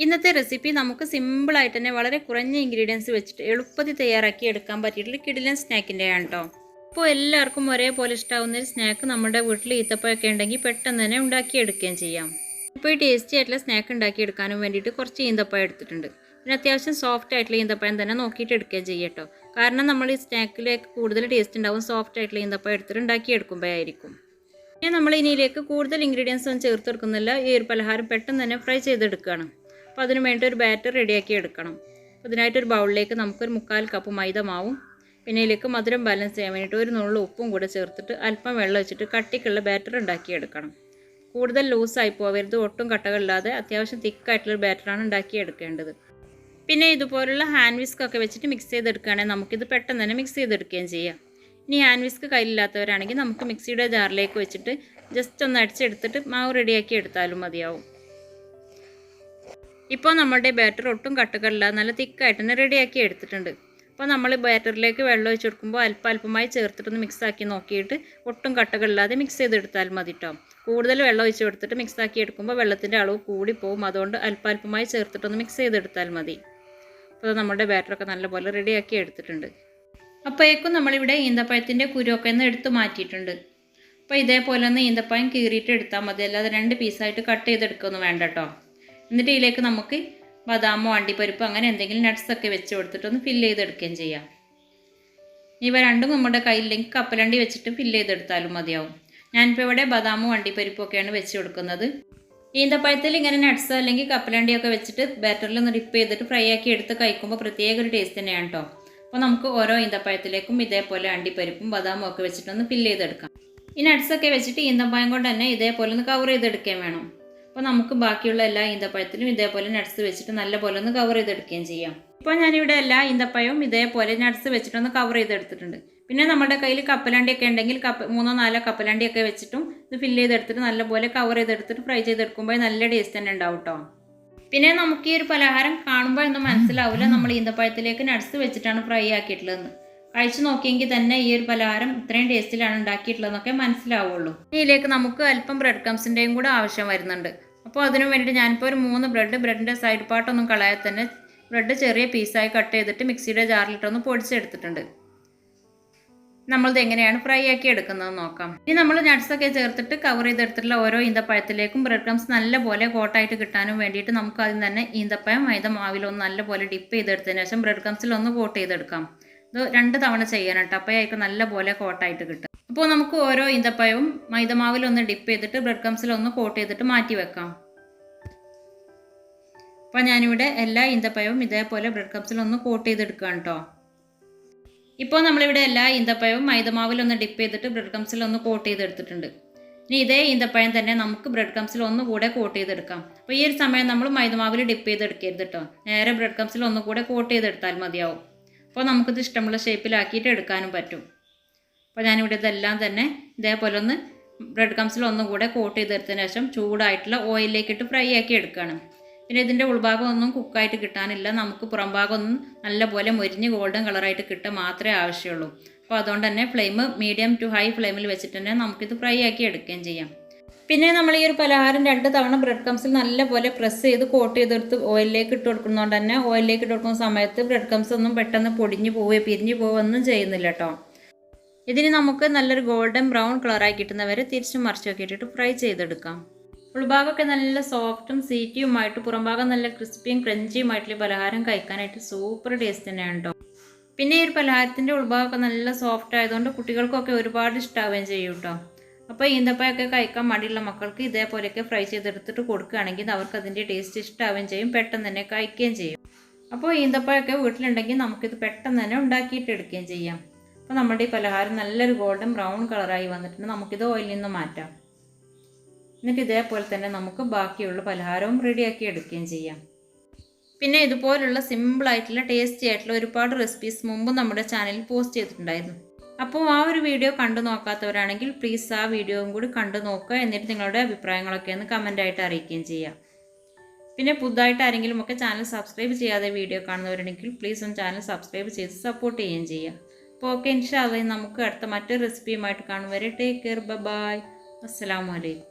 ഇന്നത്തെ റെസിപ്പി നമുക്ക് സിമ്പിളായിട്ട് തന്നെ വളരെ കുറഞ്ഞ ഇൻഗ്രീഡിയൻസ് വെച്ചിട്ട് എളുപ്പത്തിൽ തയ്യാറാക്കി എടുക്കാൻ പറ്റിയിട്ടുള്ള കിടിലൻ സ്നാക്കിൻ്റെയാണ് കേട്ടോ. അപ്പോൾ എല്ലാവർക്കും ഒരേപോലെ ഇഷ്ടമാവുന്ന ഒരു സ്നാക്ക് നമ്മുടെ വീട്ടിൽ ഈത്തപ്പഴമൊക്കെ ഉണ്ടെങ്കിൽ പെട്ടെന്ന് തന്നെ ഉണ്ടാക്കിയെടുക്കുകയും ചെയ്യാം. ഇപ്പോൾ ഈ ടേസ്റ്റി ആയിട്ടുള്ള സ്നാക്ക് ഉണ്ടാക്കിയെടുക്കാനും വേണ്ടിയിട്ട് കുറച്ച് ഈന്തപ്പഴം എടുത്തിട്ടുണ്ട്. പിന്നെ അത്യാവശ്യം സോഫ്റ്റ് ആയിട്ടുള്ള ഈന്തപ്പഴം തന്നെ നോക്കിയിട്ട് എടുക്കുകയും ചെയ്യാം കേട്ടോ. കാരണം നമ്മൾ ഈ സ്നാക്കിലേക്ക് കൂടുതൽ ടേസ്റ്റ് ഉണ്ടാവും സോഫ്റ്റ് ആയിട്ടുള്ള ഈന്തപ്പഴം എടുത്തിട്ട് ഉണ്ടാക്കിയെടുക്കുമ്പോഴായിരിക്കും. പിന്നെ നമ്മൾ ഇനിയിലേക്ക് കൂടുതൽ ഇൻഗ്രീഡിയൻസ് ഒന്നും ചേർത്ത് എടുക്കുന്നില്ല. ഈ ഒരു പലഹാരം പെട്ടെന്ന് തന്നെ ഫ്രൈ ചെയ്തെടുക്കുകയാണ്. അപ്പോൾ അതിന് വേണ്ടി ഒരു ബാറ്റർ റെഡിയാക്കി എടുക്കണം. അപ്പോൾ ഇതിനായിട്ടൊരു ബൗളിലേക്ക് നമുക്കൊരു 1/4 കപ്പ് മൈദ മാവും പിന്നെ ഇതിലേക്ക് മധുരം ബാലൻസ് ചെയ്യാൻ വേണ്ടിയിട്ട് ഒരു നുള്ളു ഉപ്പും കൂടെ ചേർത്തിട്ട് അല്പം വെള്ളം വെച്ചിട്ട് കട്ടിക്കുള്ള ബാറ്റർ ഉണ്ടാക്കിയെടുക്കണം. കൂടുതൽ ലൂസായി പോകരുത്, ഒട്ടും കട്ടകളില്ലാതെ അത്യാവശ്യം തിക്കായിട്ടുള്ള ബാറ്ററാണ് ഉണ്ടാക്കിയെടുക്കേണ്ടത്. പിന്നെ ഇതുപോലുള്ള ഹാൻഡ് വിസ്ക് ഒക്കെ വെച്ചിട്ട് മിക്സ് ചെയ്തെടുക്കുകയാണെങ്കിൽ നമുക്കിത് പെട്ടെന്ന് തന്നെ മിക്സ് ചെയ്തെടുക്കുകയും ചെയ്യാം. ഇനി ഹാൻഡ് വിസ്ക് കയ്യിലില്ലാത്തവരാണെങ്കിൽ നമുക്ക് മിക്സിയുടെ ജാറിലേക്ക് വെച്ചിട്ട് ജസ്റ്റ് ഒന്ന് അടിച്ചെടുത്തിട്ട് മാവ് റെഡിയാക്കി എടുത്താലും മതിയാവും. ഇപ്പോൾ നമ്മുടെ ബാറ്റർ ഒട്ടും കട്ടകളില്ലാതെ നല്ല തിക്കായിട്ട് തന്നെ റെഡിയാക്കി എടുത്തിട്ടുണ്ട്. അപ്പോൾ നമ്മൾ ബാറ്ററിലേക്ക് വെള്ളം ഒഴിച്ച് കൊടുക്കുമ്പോൾ അല്പമായി ചേർത്തിട്ടൊന്ന് മിക്സാക്കി നോക്കിയിട്ട് ഒട്ടും കട്ടകളില്ലാതെ മിക്സ് ചെയ്തെടുത്താൽ മതി കേട്ടോ. കൂടുതൽ വെള്ളം ഒഴിച്ച് കൊടുത്തിട്ട് മിക്സാക്കി എടുക്കുമ്പോൾ വെള്ളത്തിൻ്റെ അളവ് കൂടിപ്പോവും. അതുകൊണ്ട് അല്പമായി ചേർത്തിട്ടൊന്ന് മിക്സ് ചെയ്തെടുത്താൽ മതി. അപ്പോൾ നമ്മുടെ ബാറ്ററൊക്കെ നല്ലപോലെ റെഡിയാക്കി എടുത്തിട്ടുണ്ട്. അപ്പോഴേക്കും നമ്മളിവിടെ ഈന്തപ്പഴത്തിൻ്റെ കുരുവൊക്കെ ഒന്ന് എടുത്ത് മാറ്റിയിട്ടുണ്ട്. അപ്പോൾ ഇതേപോലെ ഒന്ന് ഈന്തപ്പഴം കീറിയിട്ട് എടുത്താൽ മതി, അല്ലാതെ 2 പീസായിട്ട് കട്ട് ചെയ്തെടുക്കുകയൊന്നും വേണ്ട കേട്ടോ. എന്നിട്ട് ഇതിലേക്ക് നമുക്ക് ബദാമോ അണ്ടിപ്പരിപ്പോ അങ്ങനെ എന്തെങ്കിലും നട്ട്സൊക്കെ വെച്ച് കൊടുത്തിട്ടൊന്ന് ഫില്ല് ചെയ്തെടുക്കുകയും ചെയ്യാം. ഇവ രണ്ടും നമ്മുടെ കയ്യിലേക്ക് കപ്പലണ്ടി വെച്ചിട്ട് ഫില്ല് ചെയ്തെടുത്താലും മതിയാവും. ഞാനിപ്പോൾ ഇവിടെ ബദാമോ അണ്ടിപ്പരിപ്പോ ഒക്കെയാണ് വെച്ച് കൊടുക്കുന്നത്. ഈന്തപ്പഴത്തിൽ ഇങ്ങനെ നട്ട്സോ അല്ലെങ്കിൽ കപ്പലണ്ടിയൊക്കെ വെച്ചിട്ട് ബാറ്ററിൽ ഒന്ന് ഡിപ്പ് ചെയ്തിട്ട് ഫ്രൈ ആക്കി എടുത്ത് കഴിക്കുമ്പോൾ പ്രത്യേക ഒരു ടേസ്റ്റ് തന്നെയാണ് കേട്ടോ. അപ്പോൾ നമുക്ക് ഓരോ ഈന്തപ്പഴത്തിലേക്കും ഇതേപോലെ അണ്ടിപ്പരിപ്പും ബദാമും ഒക്കെ വെച്ചിട്ടൊന്ന് ഫില്ല് ചെയ്തെടുക്കാം. ഈ നട്ട്സൊക്കെ വെച്ചിട്ട് ഈന്തപ്പഴം കൊണ്ട് തന്നെ ഇതേപോലെ ഒന്ന് കവർ ചെയ്തെടുക്കുകയും വേണം. അപ്പോൾ നമുക്ക് ബാക്കിയുള്ള എല്ലാ ഈന്തപ്പഴത്തിലും ഇതേപോലെ നട്ട്സ് വെച്ചിട്ട് നല്ലപോലെ ഒന്ന് കവർ ചെയ്തെടുക്കുകയും ചെയ്യാം. ഇപ്പോൾ ഞാനിവിടെ എല്ലാ ഈന്തപ്പഴവും ഇതേപോലെ നട്ട്സ് വെച്ചിട്ടൊന്ന് കവർ ചെയ്തെടുത്തിട്ടുണ്ട്. പിന്നെ നമ്മുടെ കയ്യിൽ കപ്പലണ്ടിയൊക്കെ ഉണ്ടെങ്കിൽ 3-4 കപ്പലണ്ടിയൊക്കെ വെച്ചിട്ടും ഇത് ഫില്ല് ചെയ്തെടുത്തിട്ട് നല്ലപോലെ കവർ ചെയ്തെടുത്തിട്ട് ഫ്രൈ ചെയ്തെടുക്കുമ്പോൾ നല്ല ടേസ്റ്റ് തന്നെ ഉണ്ടാവും കേട്ടോ. പിന്നെ നമുക്ക് ഈ ഒരു പലഹാരം കാണുമ്പോൾ ഒന്നും മനസ്സിലാവില്ല നമ്മൾ ഈന്തപ്പഴത്തിലേക്ക് നട്ട്സ് വെച്ചിട്ടാണ് ഫ്രൈ ആക്കിയിട്ടുള്ളതെന്ന്. കഴിച്ചു നോക്കിയെങ്കിൽ തന്നെ ഈ ഒരു പലഹാരം ഇത്രയും ടേസ്റ്റിലാണ് ഉണ്ടാക്കിയിട്ടുള്ളതെന്നൊക്കെ മനസ്സിലാവുള്ളൂ. ഇതിലേക്ക് നമുക്ക് അല്പം ബ്രെഡ് ക്രംസിൻ്റെയും കൂടെ ആവശ്യം വരുന്നുണ്ട്. അപ്പോൾ അതിനു വേണ്ടിയിട്ട് ഞാനിപ്പോൾ ഒരു 3 ബ്രെഡിൻ്റെ സൈഡ് പാർട്ടൊന്നും കളയാതെ തന്നെ ബ്രെഡ് ചെറിയ പീസായി കട്ട് ചെയ്തിട്ട് മിക്സിയുടെ ജാറിലിട്ടൊന്ന് പൊടിച്ചെടുത്തിട്ടുണ്ട്. നമ്മളിത് എങ്ങനെയാണ് ഫ്രൈ ആക്കി എടുക്കുന്നതെന്ന് നോക്കാം. ഇനി നമ്മൾ നട്ട്സൊക്കെ ചേർത്തിട്ട് കവർ ചെയ്തെടുത്തിട്ടുള്ള ഓരോ ഈന്തപ്പഴത്തിലേക്കും ബ്രെഡ് ക്രംസ് നല്ലപോലെ കോട്ടായിട്ട് കിട്ടാനും വേണ്ടിയിട്ട് നമുക്ക് ആദ്യം തന്നെ ഈന്തപ്പഴം മൈദ മാവിലൊന്ന് നല്ലപോലെ ഡിപ്പ് ചെയ്തെടുത്തതിന് ശേഷം ബ്രെഡ് ക്രംസിലൊന്ന് കോട്ട് ചെയ്തെടുക്കാം. ഇത് 2 തവണ ചെയ്യണം കേട്ടോ, അപ്പോഴേക്കും നല്ലപോലെ കോട്ടായിട്ട് കിട്ടും. അപ്പോൾ നമുക്ക് ഓരോ ഈന്തപ്പഴവും മൈദമാവിലൊന്ന് ഡിപ്പ് ചെയ്തിട്ട് ബ്രെഡ് ക്രംസിലൊന്ന് കോട്ട് ചെയ്തിട്ട് മാറ്റി വെക്കാം. അപ്പോൾ ഞാനിവിടെ എല്ലാ ഈന്തപ്പഴവും ഇതേപോലെ ബ്രെഡ് ക്രംസിലൊന്ന് കോട്ട് ചെയ്തെടുക്കുകയാണ് കേട്ടോ. ഇപ്പോൾ നമ്മളിവിടെ എല്ലാ ഈന്തപ്പഴവും മൈദമാവിലൊന്ന് ഡിപ്പ് ചെയ്തിട്ട് ബ്രെഡ് ക്രംസിലൊന്ന് കോട്ട് ചെയ്തെടുത്തിട്ടുണ്ട്. ഇനി ഇതേ ഈന്തപ്പഴം തന്നെ നമുക്ക് ബ്രെഡ് ക്രംസിൽ ഒന്നുകൂടെ കോട്ട് ചെയ്തെടുക്കാം. അപ്പോൾ ഈ ഒരു സമയം നമ്മൾ മൈദമാവിൽ ഡിപ്പ് ചെയ്തെടുക്കരുത് കേട്ടോ, നേരെ ബ്രെഡ് ക്രംസിൽ ഒന്നുകൂടെ കോട്ട് ചെയ്തെടുത്താൽ മതിയാവും. അപ്പോൾ നമുക്കിത് ഇഷ്ടമുള്ള ഷേപ്പിലാക്കിയിട്ട് എടുക്കാനും പറ്റും. അപ്പോൾ ഞാനിവിടെ ഇതെല്ലാം തന്നെ ഇതേപോലെ ഒന്ന് ബ്രെഡ് ക്രംസിൽ ഒന്നുകൂടെ കോട്ട് ചെയ്തെടുത്തതിന് ശേഷം ചൂടായിട്ടുള്ള ഓയിലിലേക്കിട്ട് ഫ്രൈ ആക്കി എടുക്കണം. പിന്നെ ഇതിൻ്റെ ഉൾഭാഗം ഒന്നും കുക്കായിട്ട് കിട്ടാനില്ല, നമുക്ക് പുറം ഭാഗം ഒന്നും നല്ലപോലെ മൊരിഞ്ഞ് ഗോൾഡൻ കളറായിട്ട് കിട്ടാൻ മാത്രമേ ആവശ്യമുള്ളൂ. അപ്പോൾ അതുകൊണ്ട് തന്നെ ഫ്ലെയിം മീഡിയം ടു ഹൈ ഫ്ലെയിമിൽ വെച്ചിട്ട് തന്നെ നമുക്കിത് ഫ്രൈ ആക്കി എടുക്കുകയും ചെയ്യാം. പിന്നെ നമ്മൾ ഈ ഒരു പലഹാരം 2 തവണ ബ്രെഡ് ക്രംസിൽ നല്ലപോലെ പ്രസ് ചെയ്ത് കോട്ട് ചെയ്തെടുത്ത് ഓയിലിലേക്ക് ഇട്ട് കൊടുക്കുന്നതുകൊണ്ട് തന്നെ ഓയിലിലേക്ക് ഇട്ട് കൊടുക്കുന്ന സമയത്ത് ബ്രെഡ് ക്രംസ് ഒന്നും പെട്ടെന്ന് പൊടിഞ്ഞു പോവുകയോ പിരിഞ്ഞു പോവുകയൊന്നും ചെയ്യുന്നില്ല കേട്ടോ. ഇതിന് നമുക്ക് നല്ലൊരു ഗോൾഡൻ ബ്രൗൺ കളറായി കിട്ടുന്നവരെ തിരിച്ചും മറിച്ചൊക്കെ ഇട്ടിട്ട് ഫ്രൈ ചെയ്തെടുക്കാം. ഉൾഭാഗമൊക്കെ നല്ല സോഫ്റ്റും സീറ്റിയുമായിട്ട് പുറംഭാഗം നല്ല ക്രിസ്പിയും ക്രഞ്ചിയുമായിട്ടുള്ള പലഹാരം കഴിക്കാനായിട്ട് സൂപ്പർ ടേസ്റ്റ് തന്നെയാണ് കേട്ടോ. പിന്നെ ഈ ഒരു പലഹാരത്തിൻ്റെ ഉൾഭാഗമൊക്കെ നല്ല സോഫ്റ്റ് ആയതുകൊണ്ട് കുട്ടികൾക്കൊക്കെ ഒരുപാട് ഇഷ്ടമാവുകയും ചെയ്യും കേട്ടോ. അപ്പോൾ ഈന്തപ്പഴമൊക്കെ കഴിക്കാൻ മടിയുള്ള മക്കൾക്ക് ഇതേപോലെയൊക്കെ ഫ്രൈ ചെയ്തെടുത്തിട്ട് കൊടുക്കുകയാണെങ്കിൽ അവർക്ക് അതിൻ്റെ ടേസ്റ്റ് ഇഷ്ടമാവുകയും ചെയ്യും, പെട്ടെന്ന് തന്നെ കഴിക്കുകയും ചെയ്യും. അപ്പോൾ ഈന്തപ്പഴമൊക്കെ വീട്ടിലുണ്ടെങ്കിൽ നമുക്കിത് പെട്ടെന്ന് തന്നെ ഉണ്ടാക്കിയിട്ട് എടുക്കുകയും ചെയ്യാം. അപ്പോൾ നമ്മുടെ ഈ പലഹാരം നല്ലൊരു ഗോൾഡൻ ബ്രൗൺ കളറായി വന്നിട്ടുണ്ട്. നമുക്കിത് ഓയിലിൽ നിന്ന് മാറ്റാം. എന്നിട്ട് ഇതേപോലെ തന്നെ നമുക്ക് ബാക്കിയുള്ള പലഹാരവും റെഡിയാക്കി എടുക്കുകയും ചെയ്യാം. പിന്നെ ഇതുപോലുള്ള സിമ്പിളായിട്ടുള്ള ടേസ്റ്റി ആയിട്ടുള്ള ഒരുപാട് റെസിപ്പീസ് മുമ്പ് നമ്മുടെ ചാനലിൽ പോസ്റ്റ് ചെയ്തിട്ടുണ്ടായിരുന്നു. അപ്പോൾ ആ ഒരു വീഡിയോ കണ്ടു നോക്കാത്തവരാണെങ്കിൽ പ്ലീസ് ആ വീഡിയോയും കൂടി കണ്ടു നോക്കുക. എന്നിട്ട് നിങ്ങളുടെ അഭിപ്രായങ്ങളൊക്കെ ഒന്ന് കമൻ്റായിട്ട് അറിയിക്കുകയും ചെയ്യാം. പിന്നെ പുതുതായിട്ട് ആരെങ്കിലും ഒക്കെ ചാനൽ സബ്സ്ക്രൈബ് ചെയ്യാതെ വീഡിയോ കാണുന്നവരുണ്ടെങ്കിൽ പ്ലീസ് ഒന്ന് ചാനൽ സബ്സ്ക്രൈബ് ചെയ്ത് സപ്പോർട്ട് ചെയ്യുകയും ചെയ്യാം. അപ്പോൾ ഓക്കെ, ഇൻഷാ അല്ലാഹ് നമുക്ക് അടുത്ത മറ്റൊരു റെസിപ്പിയുമായിട്ട് കാണും വരെ ടേക്ക് കെയർ, ബൈ, അസ്സലാമു അലൈക്കും.